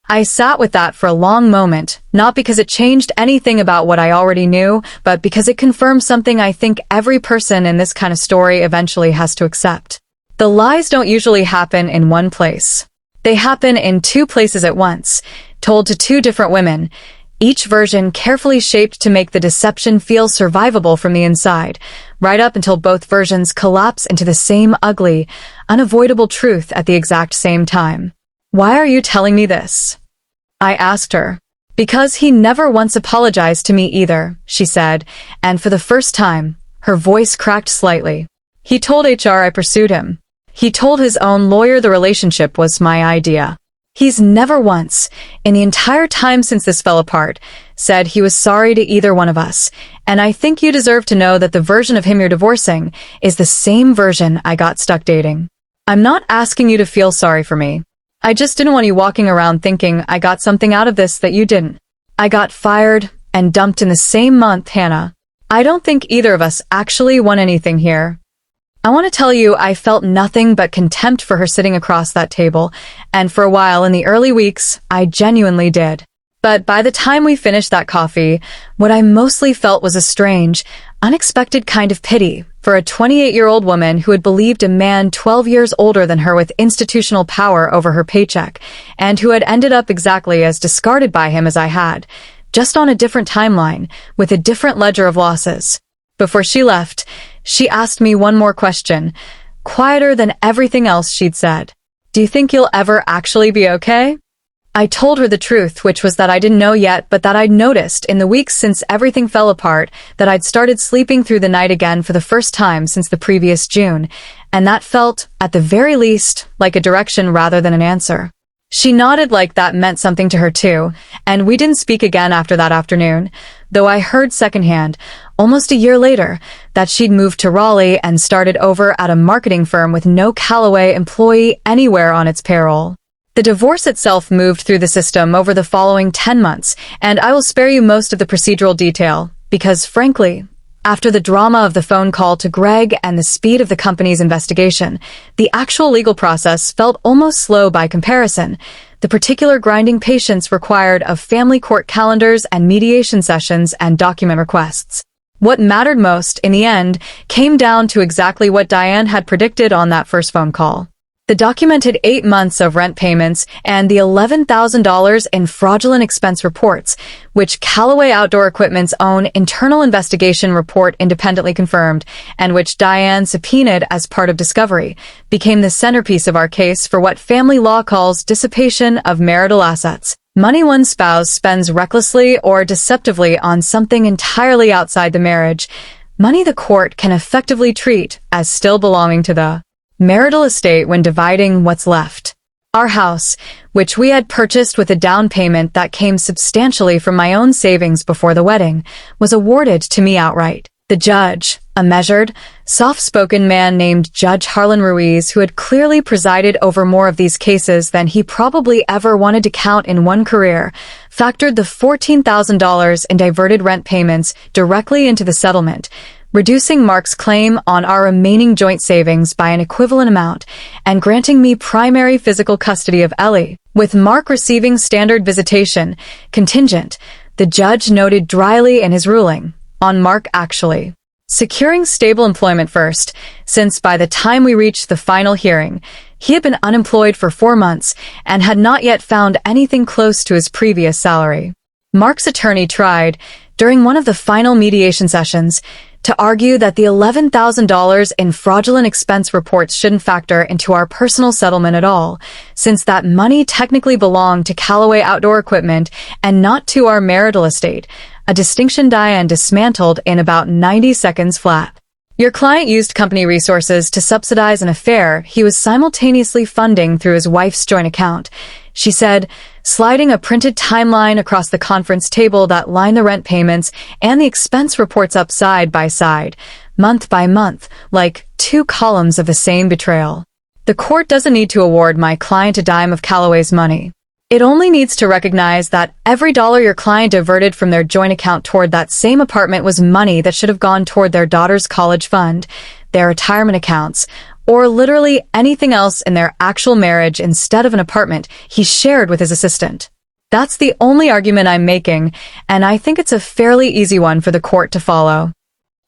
I sat with that for a long moment, not because it changed anything about what I already knew, but because it confirmed something I think every person in this kind of story eventually has to accept. The lies don't usually happen in one place. They happen in two places at once, told to two different women, each version carefully shaped to make the deception feel survivable from the inside, right up until both versions collapse into the same ugly, unavoidable truth at the exact same time. "Why are you telling me this?" I asked her. "Because he never once apologized to me either," she said, and for the first time, her voice cracked slightly. "He told HR I pursued him. He told his own lawyer the relationship was my idea. He's never once, in the entire time since this fell apart, said he was sorry to either one of us, and I think you deserve to know that the version of him you're divorcing is the same version I got stuck dating. I'm not asking you to feel sorry for me. I just didn't want you walking around thinking I got something out of this that you didn't. I got fired and dumped in the same month, Hannah. I don't think either of us actually won anything here." I want to tell you, I felt nothing but contempt for her sitting across that table, and for a while in the early weeks, I genuinely did. But by the time we finished that coffee, what I mostly felt was a strange, unexpected kind of pity for a 28-year-old woman who had believed a man 12 years older than her with institutional power over her paycheck, and who had ended up exactly as discarded by him as I had, just on a different timeline, with a different ledger of losses. Before she left, she asked me one more question, quieter than everything else she'd said. "Do you think you'll ever actually be okay?" I told her the truth, which was that I didn't know yet, but that I'd noticed in the weeks since everything fell apart that I'd started sleeping through the night again for the first time since the previous June, and that felt, at the very least, like a direction rather than an answer. She nodded like that meant something to her too, and we didn't speak again after that afternoon, though I heard secondhand, almost a year later, that she'd moved to Raleigh and started over at a marketing firm with no Callaway employee anywhere on its payroll. The divorce itself moved through the system over the following 10 months, and I will spare you most of the procedural detail, because, frankly, after the drama of the phone call to Greg and the speed of the company's investigation, the actual legal process felt almost slow by comparison, the particular grinding patience required of family court calendars and mediation sessions and document requests. What mattered most, in the end, came down to exactly what Diane had predicted on that first phone call. The documented 8 months of rent payments and the $11,000 in fraudulent expense reports, which Callaway Outdoor Equipment's own internal investigation report independently confirmed, and which Diane subpoenaed as part of discovery, became the centerpiece of our case for what family law calls dissipation of marital assets. Money one's spouse spends recklessly or deceptively on something entirely outside the marriage. Money the court can effectively treat as still belonging to the marital estate when dividing what's left. Our house, which we had purchased with a down payment that came substantially from my own savings before the wedding, was awarded to me outright. The judge, a measured, soft-spoken man named Judge Harlan Ruiz, who had clearly presided over more of these cases than he probably ever wanted to count in one career, factored the $14,000 in diverted rent payments directly into the settlement, reducing Mark's claim on our remaining joint savings by an equivalent amount and granting me primary physical custody of Ellie. With Mark receiving standard visitation, contingent, the judge noted dryly in his ruling, on Mark actually securing stable employment first, since by the time we reached the final hearing, he had been unemployed for 4 months and had not yet found anything close to his previous salary. Mark's attorney tried, during one of the final mediation sessions, to argue that the $11,000 in fraudulent expense reports shouldn't factor into our personal settlement at all, since that money technically belonged to Callaway Outdoor Equipment and not to our marital estate, a distinction Diane dismantled in about 90 seconds flat. Your client used company resources to subsidize an affair he was simultaneously funding through his wife's joint account, she said, sliding a printed timeline across the conference table that lined the rent payments and the expense reports up side by side, month by month, like two columns of the same betrayal. The court doesn't need to award my client a dime of Callaway's money. It only needs to recognize that every dollar your client diverted from their joint account toward that same apartment was money that should have gone toward their daughter's college fund, their retirement accounts, or literally anything else in their actual marriage instead of an apartment he shared with his assistant. That's the only argument I'm making, and I think it's a fairly easy one for the court to follow.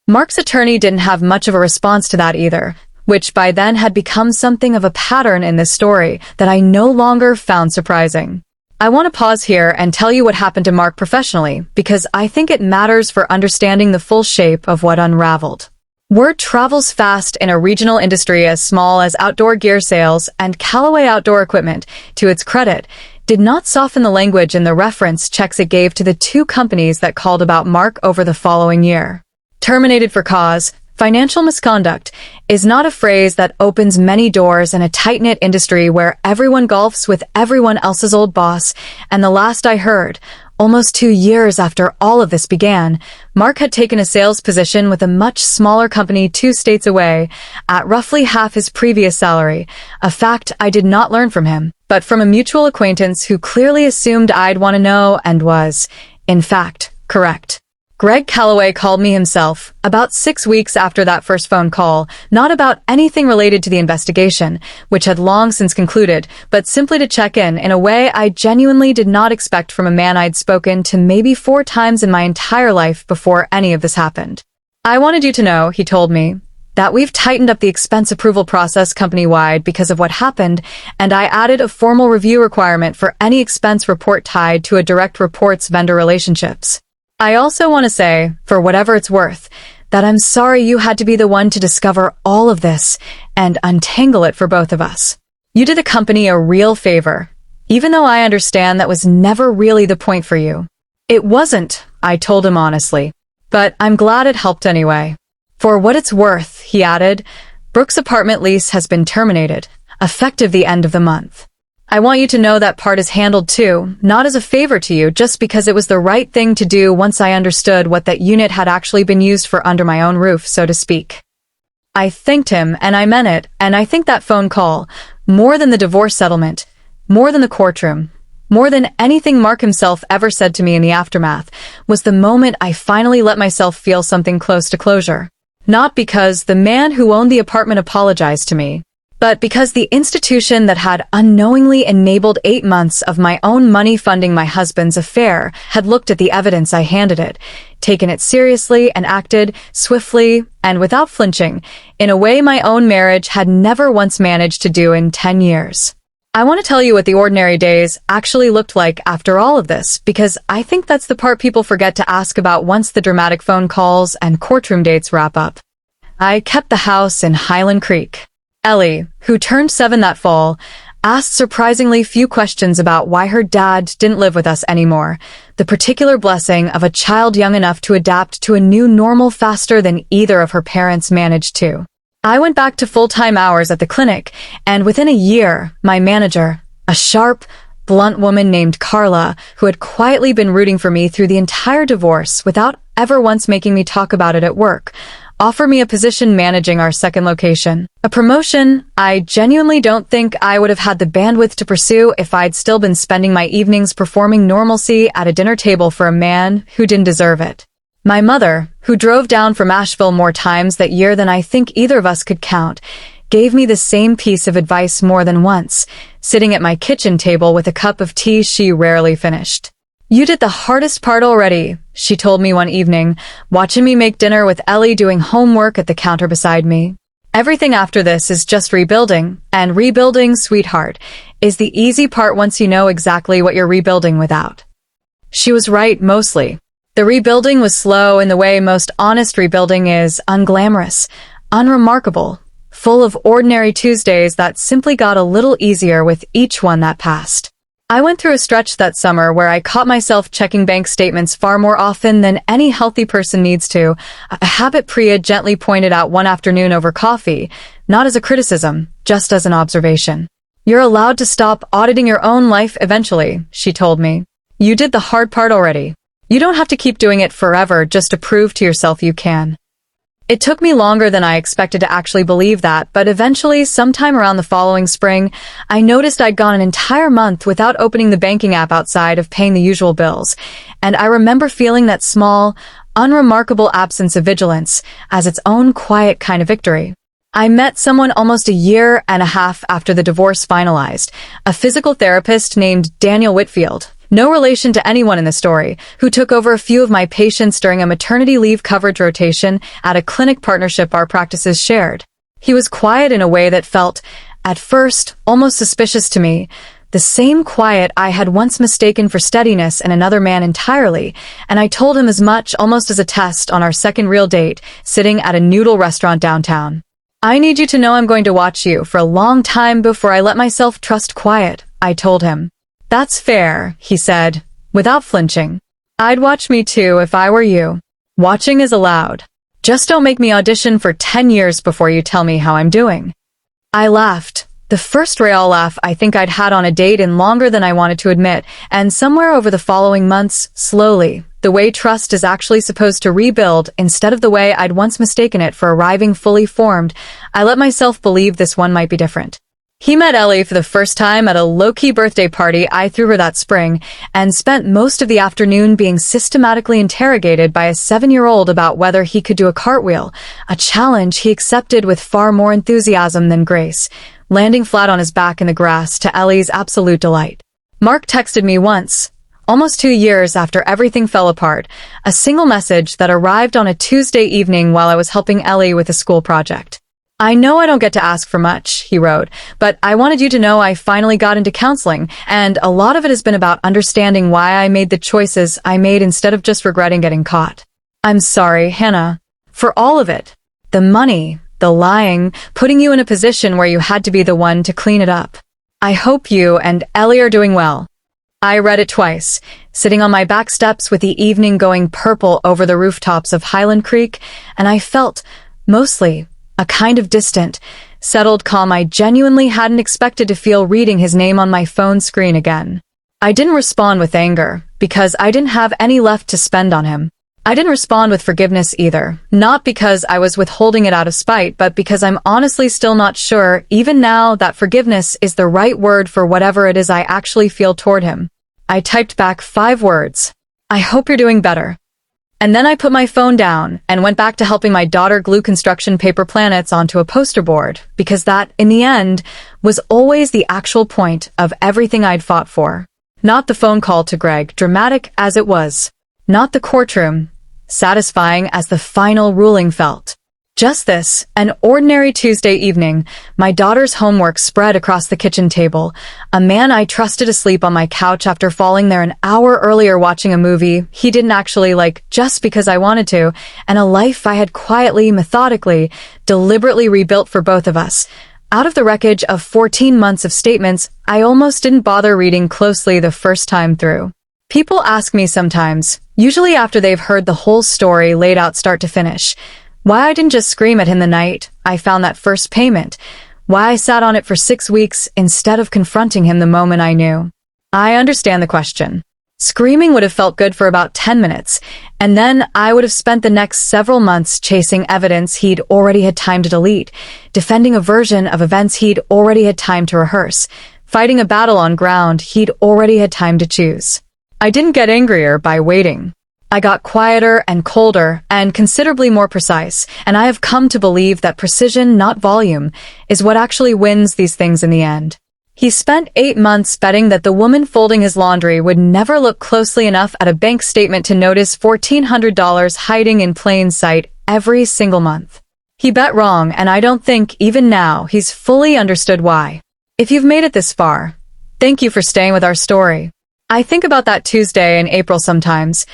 Mark's attorney didn't have much of a response to that either, which by then had become something of a pattern in this story that I no longer found surprising. I want to pause here and tell you what happened to Mark professionally, because I think it matters for understanding the full shape of what unraveled. Word travels fast in a regional industry as small as outdoor gear sales, and Callaway Outdoor Equipment, to its credit, did not soften the language in the reference checks it gave to the two companies that called about Mark over the following year. Terminated for cause, financial misconduct, is not a phrase that opens many doors in a tight-knit industry where everyone golfs with everyone else's old boss, and the last I heard, almost 2 years after all of this began, Mark had taken a sales position with a much smaller company 2 states away, at roughly half his previous salary, a fact I did not learn from him, but from a mutual acquaintance who clearly assumed I'd want to know and was, in fact, correct. Greg Callaway called me himself, about 6 weeks after that first phone call, not about anything related to the investigation, which had long since concluded, but simply to check in a way I genuinely did not expect from a man I'd spoken to maybe 4 times in my entire life before any of this happened. I wanted you to know, he told me, that we've tightened up the expense approval process company-wide because of what happened, and I added a formal review requirement for any expense report tied to a direct reports vendor relationships. I also want to say, for whatever it's worth, that I'm sorry you had to be the one to discover all of this and untangle it for both of us. You did the company a real favor, even though I understand that was never really the point for you. It wasn't, I told him honestly, but I'm glad it helped anyway. For what it's worth, he added, Brooke's apartment lease has been terminated, effective the end of the month. I want you to know that part is handled too, not as a favor to you, just because it was the right thing to do once I understood what that unit had actually been used for under my own roof, so to speak. I thanked him, and I meant it, and I think that phone call, more than the divorce settlement, more than the courtroom, more than anything Mark himself ever said to me in the aftermath, was the moment I finally let myself feel something close to closure. Not because the man who owned the apartment apologized to me, but because the institution that had unknowingly enabled 8 months of my own money funding my husband's affair had looked at the evidence I handed it, taken it seriously, and acted swiftly and without flinching, in a way my own marriage had never once managed to do in 10 years. I want to tell you what the ordinary days actually looked like after all of this, because I think that's the part people forget to ask about once the dramatic phone calls and courtroom dates wrap up. I kept the house in Highland Creek. Ellie, who turned 7 that fall, asked surprisingly few questions about why her dad didn't live with us anymore, the particular blessing of a child young enough to adapt to a new normal faster than either of her parents managed to. I went back to full-time hours at the clinic, and within a year, my manager, a sharp, blunt woman named Carla, who had quietly been rooting for me through the entire divorce without ever once making me talk about it at work, offered me a position managing our second location. A promotion I genuinely don't think I would have had the bandwidth to pursue if I'd still been spending my evenings performing normalcy at a dinner table for a man who didn't deserve it. My mother, who drove down from Asheville more times that year than I think either of us could count, gave me the same piece of advice more than once, sitting at my kitchen table with a cup of tea she rarely finished. You did the hardest part already, she told me one evening, watching me make dinner with Ellie doing homework at the counter beside me. Everything after this is just rebuilding, and rebuilding, sweetheart, is the easy part once you know exactly what you're rebuilding without. She was right, mostly. The rebuilding was slow in the way most honest rebuilding is: unglamorous, unremarkable, full of ordinary Tuesdays that simply got a little easier with each one that passed. I went through a stretch that summer where I caught myself checking bank statements far more often than any healthy person needs to, a habit Priya gently pointed out one afternoon over coffee, not as a criticism, just as an observation. "You're allowed to stop auditing your own life eventually," she told me. "You did the hard part already. You don't have to keep doing it forever just to prove to yourself you can." It took me longer than I expected to actually believe that, but eventually, sometime around the following spring, I noticed I'd gone an entire month without opening the banking app outside of paying the usual bills, and I remember feeling that small, unremarkable absence of vigilance as its own quiet kind of victory. I met someone almost a year and a half after the divorce finalized, a physical therapist named Daniel Whitfield, no relation to anyone in the story, who took over a few of my patients during a maternity leave coverage rotation at a clinic partnership our practices shared. He was quiet in a way that felt, at first, almost suspicious to me, the same quiet I had once mistaken for steadiness in another man entirely, and I told him as much almost as a test on our second real date, sitting at a noodle restaurant downtown. "I need you to know I'm going to watch you for a long time before I let myself trust quiet," I told him. "That's fair," he said, without flinching. "I'd watch me too if I were you. Watching is allowed. Just don't make me audition for 10 years before you tell me how I'm doing." I laughed, the first real laugh I think I'd had on a date in longer than I wanted to admit, and somewhere over the following months, slowly, the way trust is actually supposed to rebuild instead of the way I'd once mistaken it for arriving fully formed, I let myself believe this one might be different. He met Ellie for the first time at a low-key birthday party I threw her that spring, and spent most of the afternoon being systematically interrogated by a 7-year-old about whether he could do a cartwheel, a challenge he accepted with far more enthusiasm than grace, landing flat on his back in the grass to Ellie's absolute delight. Mark texted me once, almost 2 years after everything fell apart, a single message that arrived on a Tuesday evening while I was helping Ellie with a school project. "I know I don't get to ask for much," he wrote, "but I wanted you to know I finally got into counseling, and a lot of it has been about understanding why I made the choices I made instead of just regretting getting caught. I'm sorry, Hannah, for all of it. The money, the lying, putting you in a position where you had to be the one to clean it up. I hope you and Ellie are doing well." I read it twice, sitting on my back steps with the evening going purple over the rooftops of Highland Creek, and I felt, mostly, a kind of distant, settled calm I genuinely hadn't expected to feel reading his name on my phone screen again. I didn't respond with anger, because I didn't have any left to spend on him. I didn't respond with forgiveness either, not because I was withholding it out of spite, but because I'm honestly still not sure, even now, that forgiveness is the right word for whatever it is I actually feel toward him. I typed back 5 words. "I hope you're doing better." And then I put my phone down and went back to helping my daughter glue construction paper planets onto a poster board, because that, in the end, was always the actual point of everything I'd fought for. Not the phone call to Greg, dramatic as it was. Not the courtroom, satisfying as the final ruling felt. Just this, an ordinary Tuesday evening, my daughter's homework spread across the kitchen table, a man I trusted asleep on my couch after falling there an hour earlier watching a movie he didn't actually like just because I wanted to, and a life I had quietly, methodically, deliberately rebuilt for both of us. Out of the wreckage of 14 months of statements, I almost didn't bother reading closely the first time through. People ask me sometimes, usually after they've heard the whole story laid out start to finish, why I didn't just scream at him the night I found that first payment, why I sat on it for 6 weeks instead of confronting him the moment I knew. I understand the question. Screaming would have felt good for about 10 minutes, and then I would have spent the next several months chasing evidence he'd already had time to delete, defending a version of events he'd already had time to rehearse, fighting a battle on ground he'd already had time to choose. I didn't get angrier by waiting. I got quieter and colder and considerably more precise, and I have come to believe that precision, not volume, is what actually wins these things in the end. He spent 8 months betting that the woman folding his laundry would never look closely enough at a bank statement to notice $1,400 hiding in plain sight every single month. He bet wrong, and I don't think, even now, he's fully understood why. If you've made it this far, thank you for staying with our story. I think about that Tuesday in April sometimes,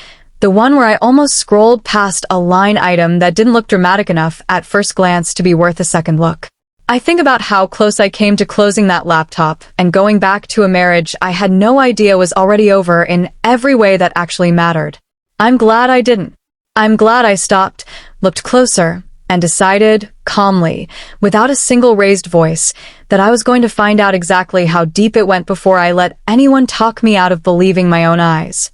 The one where I almost scrolled past a line item that didn't look dramatic enough at first glance to be worth a second look. I think about how close I came to closing that laptop and going back to a marriage I had no idea was already over in every way that actually mattered. I'm glad I didn't. I'm glad I stopped, looked closer, and decided, calmly, without a single raised voice, that I was going to find out exactly how deep it went before I let anyone talk me out of believing my own eyes.